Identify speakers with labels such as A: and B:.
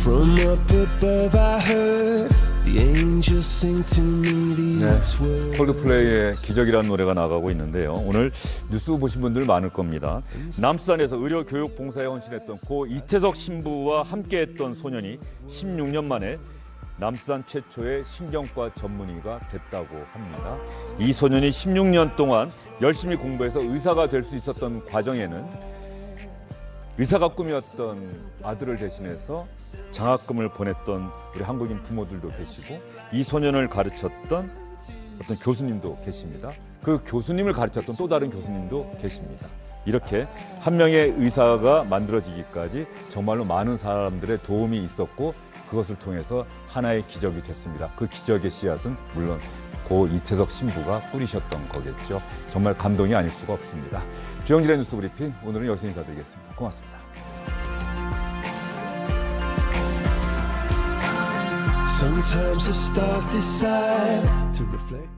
A: From up above I heard the angels sing to me these words.
B: 콜드플레이의 기적이라는 노래가 나가고 있는데요. 오늘 뉴스 보신 분들 많을 겁니다. 남수단에서 의료교육 봉사에 헌신했던 고 이태석 신부와 함께했던 소년이 16년 만에 남수단 최초의 신경과 전문의가 됐다고 합니다. 이 소년이 16년 동안 열심히 공부해서 의사가 될 수 있었던 과정에는 의사가 꿈이었던 아들을 대신해서 장학금을 보냈던 우리 한국인 부모들도 계시고 이 소년을 가르쳤던 어떤 교수님도 계십니다. 그 교수님을 가르쳤던 또 다른 교수님도 계십니다. 이렇게 한 명의 의사가 만들어지기까지 정말로 많은 사람들의 도움이 있었고 그것을 통해서 하나의 기적이 됐습니다. 그 기적의 씨앗은 물론 고 이태석 신부가 뿌리셨던 거겠죠. 정말 감동이 아닐 수가 없습니다. 주영진의 뉴스브리핑 오늘은 여기서 인사드리겠습니다. 고맙습니다.
A: Sometimes the stars decide to reflect